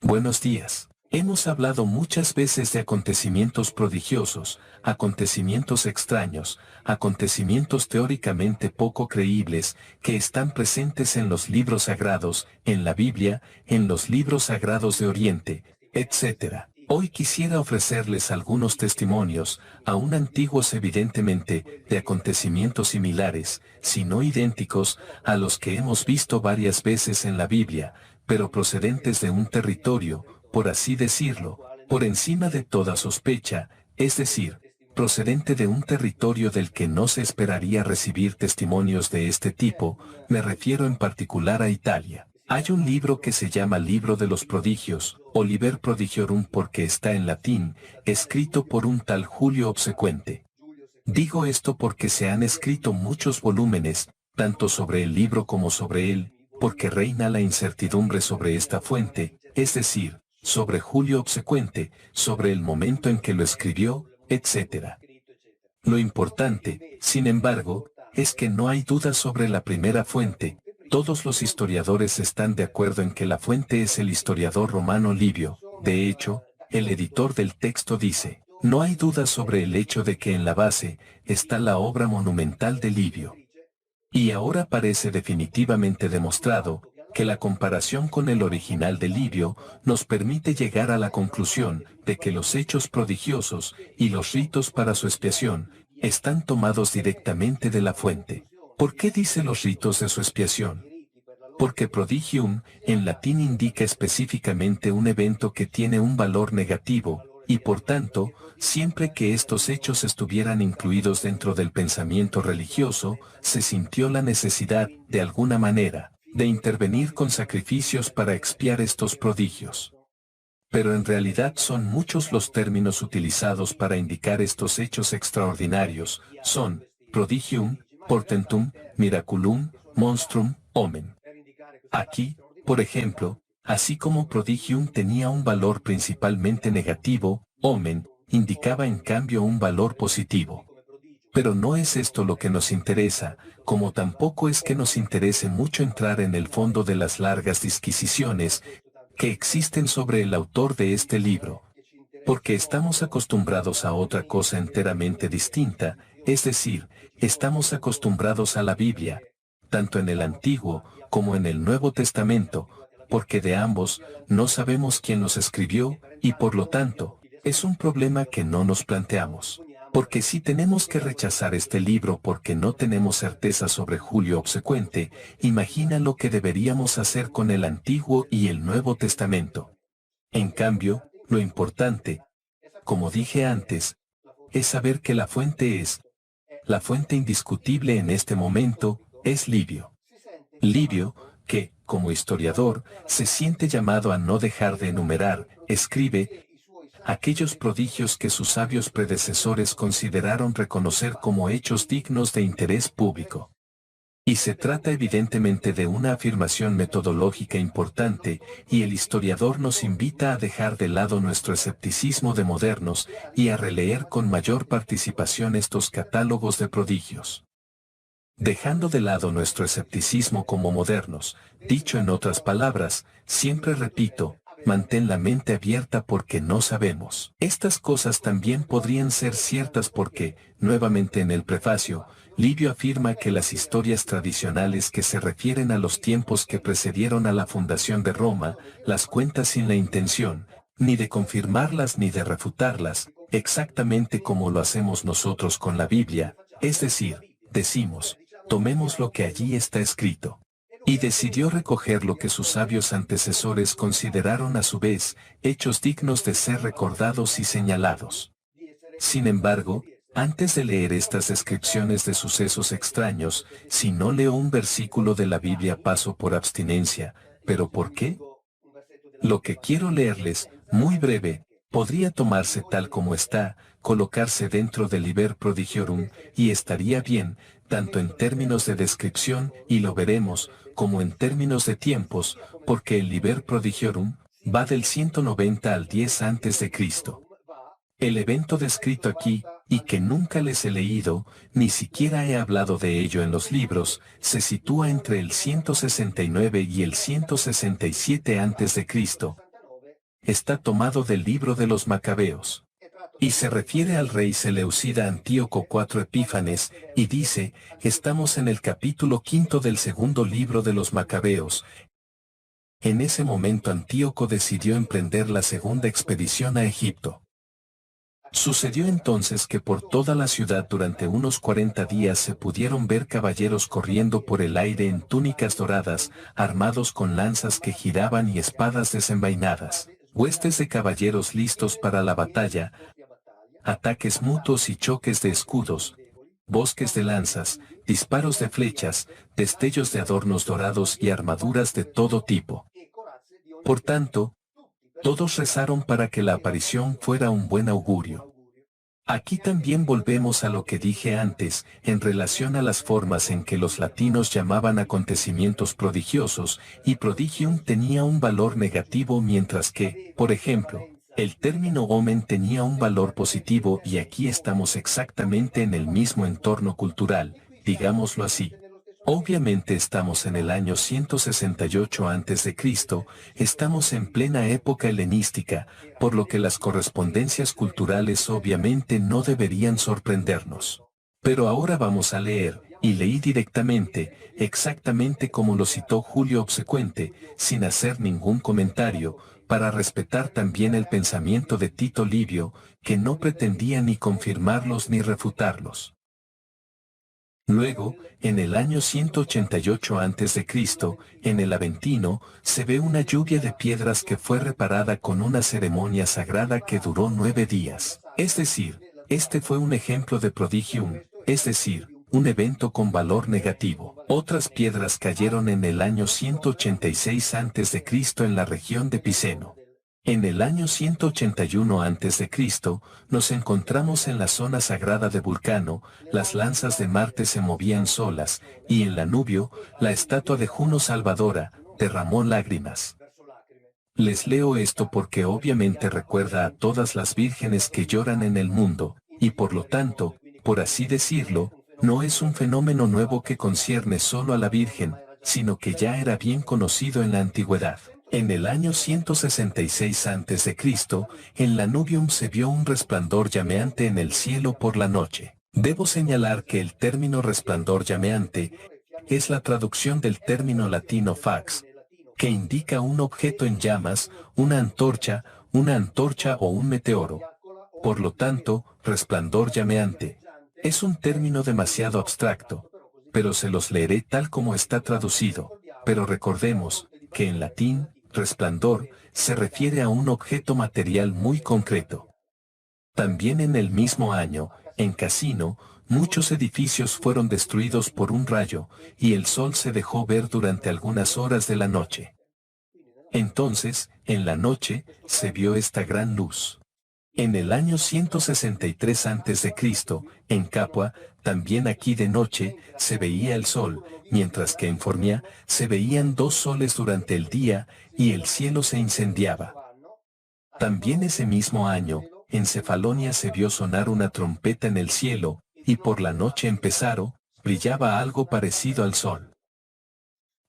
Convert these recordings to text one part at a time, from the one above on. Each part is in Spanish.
Buenos días. Hemos hablado muchas veces de acontecimientos prodigiosos, acontecimientos extraños, acontecimientos teóricamente poco creíbles, que están presentes en los libros sagrados, en la Biblia, en los libros sagrados de Oriente, etc. Hoy quisiera ofrecerles algunos testimonios, aún antiguos evidentemente, de acontecimientos similares, si no idénticos, a los que hemos visto varias veces en la Biblia, pero procedentes de un territorio, por así decirlo, por encima de toda sospecha, es decir, procedente de un territorio del que no se esperaría recibir testimonios de este tipo, me refiero en particular a Italia. Hay un libro que se llama Libro de los Prodigios, o Liber Prodigiorum porque está en latín, escrito por un tal Julio Obsecuente. Digo esto porque se han escrito muchos volúmenes, tanto sobre el libro como sobre él, porque reina la incertidumbre sobre esta fuente, es decir, sobre Julio Obsecuente, sobre el momento en que lo escribió, etc. Lo importante, sin embargo, es que no hay duda sobre la primera fuente. Todos los historiadores están de acuerdo en que la fuente es el historiador romano Livio. De hecho, el editor del texto dice, no hay duda sobre el hecho de que en la base está la obra monumental de Livio. Y ahora parece definitivamente demostrado que la comparación con el original de Livio nos permite llegar a la conclusión de que los hechos prodigiosos y los ritos para su expiación están tomados directamente de la fuente. ¿Por qué dice los ritos de su expiación? Porque prodigium en latín indica específicamente un evento que tiene un valor negativo, y por tanto, siempre que estos hechos estuvieran incluidos dentro del pensamiento religioso, se sintió la necesidad, de alguna manera, de intervenir con sacrificios para expiar estos prodigios. Pero en realidad son muchos los términos utilizados para indicar estos hechos extraordinarios, son prodigium, portentum, miraculum, monstrum, omen. Aquí, por ejemplo, así como prodigium tenía un valor principalmente negativo, omen, indicaba en cambio un valor positivo. Pero no es esto lo que nos interesa, como tampoco es que nos interese mucho entrar en el fondo de las largas disquisiciones que existen sobre el autor de este libro, porque estamos acostumbrados a otra cosa enteramente distinta, es decir, estamos acostumbrados a la Biblia, tanto en el Antiguo como en el Nuevo Testamento, porque de ambos no sabemos quién los escribió, y por lo tanto, es un problema que no nos planteamos. Porque si tenemos que rechazar este libro porque no tenemos certeza sobre Julio Obsecuente, imagina lo que deberíamos hacer con el Antiguo y el Nuevo Testamento. En cambio, lo importante, como dije antes, es saber que la fuente indiscutible en este momento, es Livio. Livio, que, como historiador, se siente llamado a no dejar de enumerar, escribe aquellos prodigios que sus sabios predecesores consideraron reconocer como hechos dignos de interés público. Y se trata evidentemente de una afirmación metodológica importante, y el historiador nos invita a dejar de lado nuestro escepticismo de modernos, y a releer con mayor participación estos catálogos de prodigios. Dejando de lado nuestro escepticismo como modernos, dicho en otras palabras, siempre repito, mantén la mente abierta porque no sabemos. Estas cosas también podrían ser ciertas porque, nuevamente en el prefacio, Livio afirma que las historias tradicionales que se refieren a los tiempos que precedieron a la fundación de Roma, las cuenta sin la intención, ni de confirmarlas ni de refutarlas, exactamente como lo hacemos nosotros con la Biblia, es decir, decimos, tomemos lo que allí está escrito. Y decidió recoger lo que sus sabios antecesores consideraron a su vez, hechos dignos de ser recordados y señalados. Sin embargo, antes de leer estas descripciones de sucesos extraños, si no leo un versículo de la Biblia paso por abstinencia, ¿pero por qué? Lo que quiero leerles, muy breve, podría tomarse tal como está, colocarse dentro del Liber Prodigiorum, y estaría bien, tanto en términos de descripción, y lo veremos, como en términos de tiempos, porque el Liber Prodigiorum va del 190 al 10 antes de Cristo. El evento descrito aquí, y que nunca les he leído, ni siquiera he hablado de ello en los libros, se sitúa entre el 169 y el 167 antes de Cristo. está tomado del libro de los Macabeos. Y se refiere al rey Seleucida Antíoco IV Epífanes, y dice, estamos en el capítulo 5 del segundo libro de los Macabeos. En ese momento Antíoco decidió emprender la segunda expedición a Egipto. Sucedió entonces que por toda la ciudad durante unos 40 días se pudieron ver caballeros corriendo por el aire en túnicas doradas, armados con lanzas que giraban y espadas desenvainadas, huestes de caballeros listos para la batalla, ataques mutuos y choques de escudos, bosques de lanzas, disparos de flechas, destellos de adornos dorados y armaduras de todo tipo. Por tanto, todos rezaron para que la aparición fuera un buen augurio. Aquí también volvemos a lo que dije antes, en relación a las formas en que los latinos llamaban acontecimientos prodigiosos, y prodigium tenía un valor negativo mientras que, por ejemplo, el término omen tenía un valor positivo y aquí estamos exactamente en el mismo entorno cultural, digámoslo así. Obviamente estamos en el año 168 a.C., estamos en plena época helenística, por lo que las correspondencias culturales obviamente no deberían sorprendernos. Pero ahora vamos a leer, y leí directamente, exactamente como lo citó Julio Obsecuente, sin hacer ningún comentario, para respetar también el pensamiento de Tito Livio, que no pretendía ni confirmarlos ni refutarlos. Luego, en el año 188 a.C., en el Aventino, se ve una lluvia de piedras que fue reparada con una ceremonia sagrada que duró 9 días. Es decir, este fue un ejemplo de prodigium, es decir, un evento con valor negativo. Otras piedras cayeron en el año 186 a.C. en la región de Piceno. En el año 181 a.C., nos encontramos en la zona sagrada de Vulcano, las lanzas de Marte se movían solas, y en Lanubio, la estatua de Juno Salvadora, derramó lágrimas. Les leo esto porque obviamente recuerda a todas las vírgenes que lloran en el mundo, y por lo tanto, por así decirlo, no es un fenómeno nuevo que concierne solo a la Virgen, sino que ya era bien conocido en la antigüedad. En el año 166 a.C., en Lanubium se vio un resplandor llameante en el cielo por la noche. Debo señalar que el término resplandor llameante es la traducción del término latino fax, que indica un objeto en llamas, una antorcha o un meteoro. Por lo tanto, resplandor llameante es un término demasiado abstracto, pero se los leeré tal como está traducido. Pero recordemos que en latín, resplandor se refiere a un objeto material muy concreto. También en el mismo año, en Casino, muchos edificios fueron destruidos por un rayo, y el sol se dejó ver durante algunas horas de la noche. Entonces, en la noche, se vio esta gran luz. En el año 163 a.C., en Capua, también aquí de noche, se veía el sol, mientras que en Formia, se veían 2 soles durante el día, y el cielo se incendiaba. También ese mismo año, en Cefalonia se vio sonar una trompeta en el cielo, y por la noche empezaron, brillaba algo parecido al sol.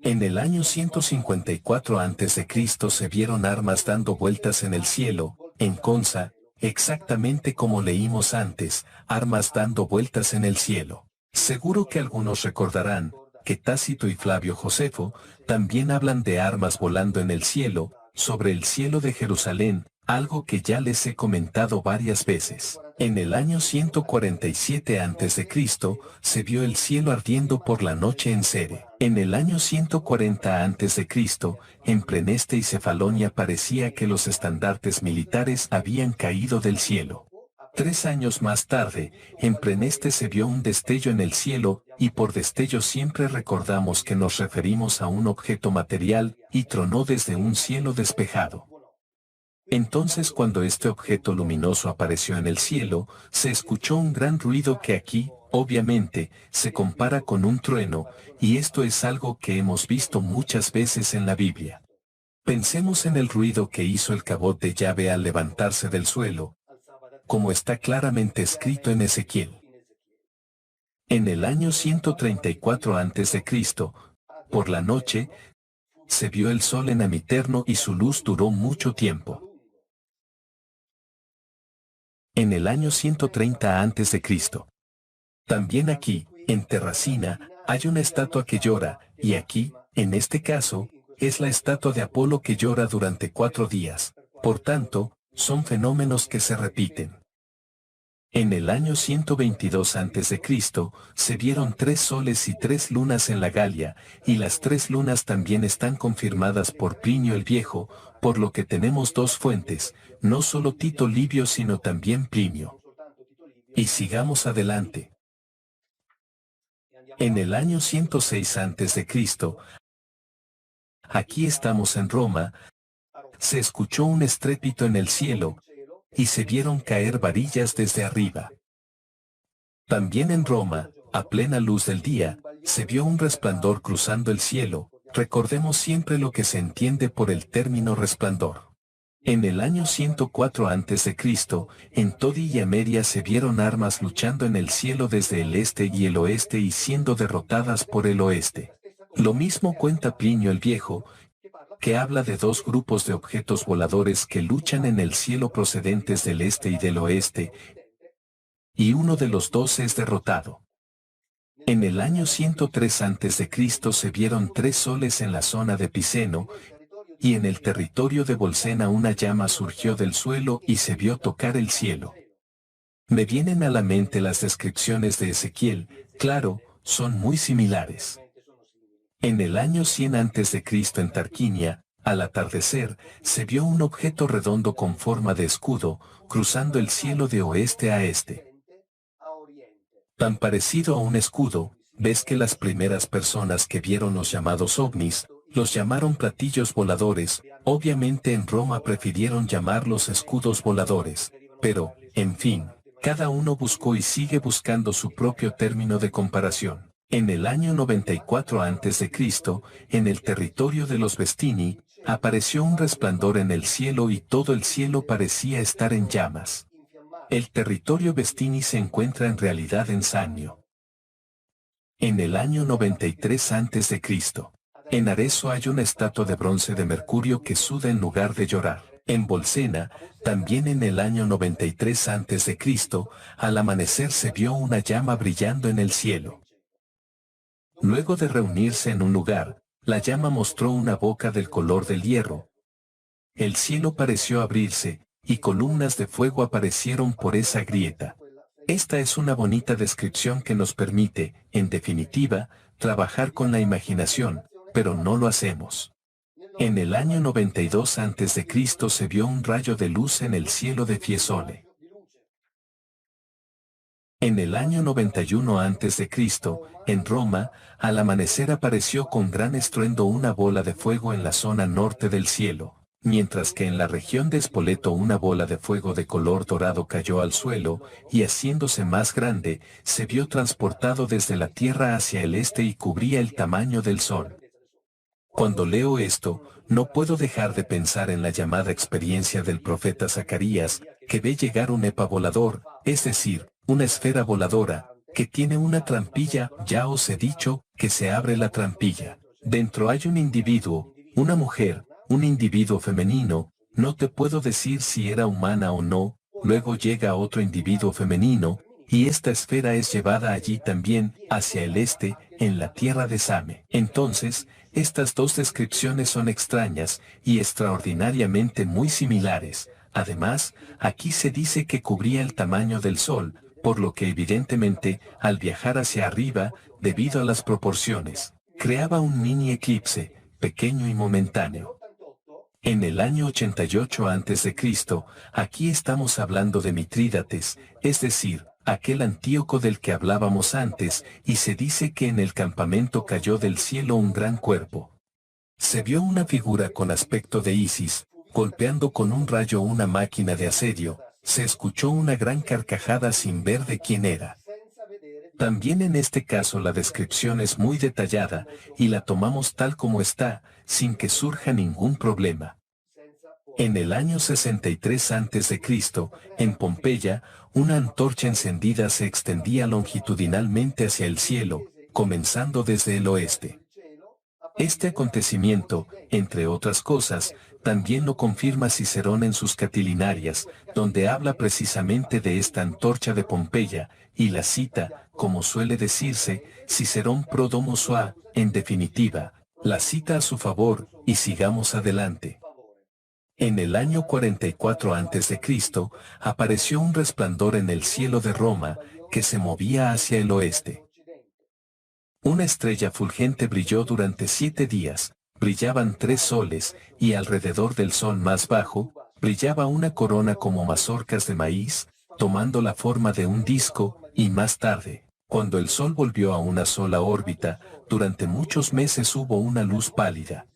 En el año 154 a.C. se vieron armas dando vueltas en el cielo, en Consa, exactamente como leímos antes, armas dando vueltas en el cielo. Seguro que algunos recordarán, que Tácito y Flavio Josefo, también hablan de armas volando en el cielo, sobre el cielo de Jerusalén, algo que ya les he comentado varias veces. En el año 147 a.C., se vio el cielo ardiendo por la noche en Cere. En el año 140 a.C., en Preneste y Cefalonia parecía que los estandartes militares habían caído del cielo. 3 años más tarde, en Preneste se vio un destello en el cielo, y por destello siempre recordamos que nos referimos a un objeto material, y tronó desde un cielo despejado. Entonces cuando este objeto luminoso apareció en el cielo, se escuchó un gran ruido que aquí, obviamente, se compara con un trueno, y esto es algo que hemos visto muchas veces en la Biblia. Pensemos en el ruido que hizo el cabot de Yahvé al levantarse del suelo, como está claramente escrito en Ezequiel. En el año 134 a.C., por la noche, se vio el sol en Amiterno y su luz duró mucho tiempo. en el año 130 a.C. También aquí, en Terracina, hay una estatua que llora, y aquí, en este caso, es la estatua de Apolo que llora durante 4 días. Por tanto, son fenómenos que se repiten. En el año 122 a.C., se vieron 3 soles y 3 lunas en la Galia, y las 3 lunas también están confirmadas por Plinio el Viejo, por lo que tenemos 2 fuentes, no solo Tito Livio sino también Plinio. Y sigamos adelante. En el año 106 a.C., aquí estamos en Roma, se escuchó un estrépito en el cielo, y se vieron caer varillas desde arriba. También en Roma, a plena luz del día, se vio un resplandor cruzando el cielo. Recordemos siempre lo que se entiende por el término resplandor. En el año 104 a.C., en Todi y Ameria se vieron armas luchando en el cielo desde el este y el oeste y siendo derrotadas por el oeste. Lo mismo cuenta Plinio el Viejo, que habla de 2 grupos de objetos voladores que luchan en el cielo procedentes del este y del oeste, y uno de los 2 es derrotado. En el año 103 a.C. se vieron 3 soles en la zona de Piceno, y en el territorio de Bolsena una llama surgió del suelo y se vio tocar el cielo. Me vienen a la mente las descripciones de Ezequiel, claro, son muy similares. En el año 100 a.C. en Tarquinia, al atardecer, se vio un objeto redondo con forma de escudo, cruzando el cielo de oeste a este. Tan parecido a un escudo, ves que las primeras personas que vieron los llamados ovnis, los llamaron platillos voladores, obviamente en Roma prefirieron llamarlos escudos voladores, pero, en fin, cada uno buscó y sigue buscando su propio término de comparación. En el año 94 a.C., en el territorio de los Vestini, apareció un resplandor en el cielo y todo el cielo parecía estar en llamas. El territorio Vestini se encuentra en realidad en Sannio. En el año 93 a.C., en Arezzo hay una estatua de bronce de Mercurio que suda en lugar de llorar. En Bolsena, también en el año 93 a.C., al amanecer se vio una llama brillando en el cielo. Luego de reunirse en un lugar, la llama mostró una boca del color del hierro. El cielo pareció abrirse, y columnas de fuego aparecieron por esa grieta. Esta es una bonita descripción que nos permite, en definitiva, trabajar con la imaginación, pero no lo hacemos. En el año 92 a.C. se vio un rayo de luz en el cielo de Fiesole. En el año 91 a.C., en Roma, al amanecer apareció con gran estruendo una bola de fuego en la zona norte del cielo, mientras que en la región de Spoleto una bola de fuego de color dorado cayó al suelo, y haciéndose más grande, se vio transportado desde la tierra hacia el este y cubría el tamaño del sol. Cuando leo esto, no puedo dejar de pensar en la llamada experiencia del profeta Zacarías, que ve llegar un epa volador, es decir, una esfera voladora, que tiene una trampilla. Ya os he dicho, que se abre la trampilla. Dentro hay un individuo, una mujer, un individuo femenino, no te puedo decir si era humana o no. Luego llega otro individuo femenino, y esta esfera es llevada allí también, hacia el este, en la tierra de Same. Entonces, estas 2 descripciones son extrañas, y extraordinariamente muy similares. Además, aquí se dice que cubría el tamaño del sol, por lo que evidentemente, al viajar hacia arriba, debido a las proporciones, creaba un mini eclipse, pequeño y momentáneo. En el año 88 a.C., aquí estamos hablando de Mitrídates, es decir, aquel Antíoco del que hablábamos antes, y se dice que en el campamento cayó del cielo un gran cuerpo. Se vio una figura con aspecto de Isis, golpeando con un rayo una máquina de asedio, se escuchó una gran carcajada sin ver de quién era. También en este caso la descripción es muy detallada, y la tomamos tal como está, sin que surja ningún problema. En el año 63 a.C., en Pompeya, una antorcha encendida se extendía longitudinalmente hacia el cielo, comenzando desde el oeste. Este acontecimiento, entre otras cosas, también lo confirma Cicerón en sus Catilinarias, donde habla precisamente de esta antorcha de Pompeya, y la cita, como suele decirse, Cicerón pro domo sua, en definitiva, la cita a su favor, y sigamos adelante. En el año 44 a.C., apareció un resplandor en el cielo de Roma, que se movía hacia el oeste. Una estrella fulgente brilló durante 7 días, brillaban 3 soles, y alrededor del sol más bajo, brillaba una corona como mazorcas de maíz, tomando la forma de un disco, y más tarde, cuando el sol volvió a una sola órbita, durante muchos meses hubo una luz pálida.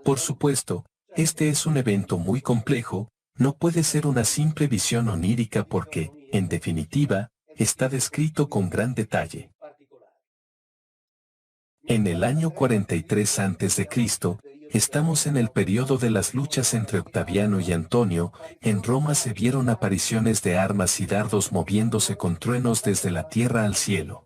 Por supuesto, este es un evento muy complejo, no puede ser una simple visión onírica porque, en definitiva, está descrito con gran detalle. En el año 43 a.C., estamos en el periodo de las luchas entre Octaviano y Antonio. En Roma se vieron apariciones de armas y dardos moviéndose con truenos desde la tierra al cielo.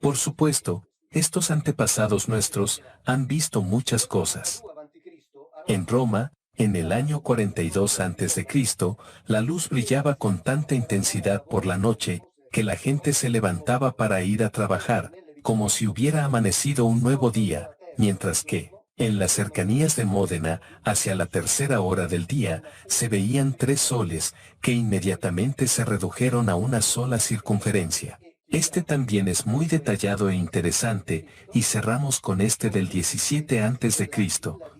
Por supuesto, estos antepasados nuestros han visto muchas cosas. En Roma, en el año 42 a.C., la luz brillaba con tanta intensidad por la noche, que la gente se levantaba para ir a trabajar, como si hubiera amanecido un nuevo día, mientras que, en las cercanías de Módena, hacia la tercera hora del día, se veían 3 soles, que inmediatamente se redujeron a una sola circunferencia. Este también es muy detallado e interesante, y cerramos con este del 17 a.C.,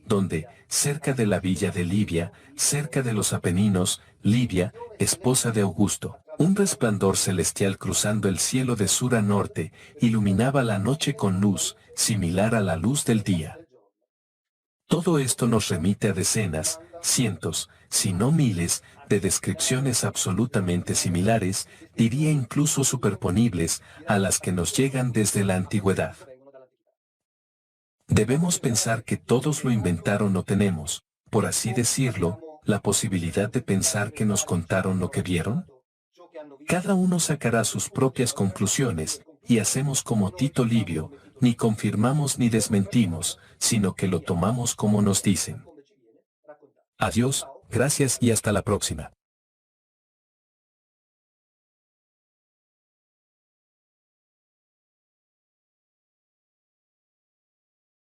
donde, cerca de la villa de Libia, cerca de los Apeninos, Libia, esposa de Augusto, un resplandor celestial cruzando el cielo de sur a norte, iluminaba la noche con luz, similar a la luz del día. Todo esto nos remite a decenas, cientos, si no miles, de descripciones absolutamente similares, diría incluso superponibles, a las que nos llegan desde la antigüedad. Debemos pensar que todos lo inventaron o tenemos, por así decirlo, la posibilidad de pensar que nos contaron lo que vieron. Cada uno sacará sus propias conclusiones, y hacemos como Tito Livio, ni confirmamos ni desmentimos, sino que lo tomamos como nos dicen. Adiós, gracias y hasta la próxima.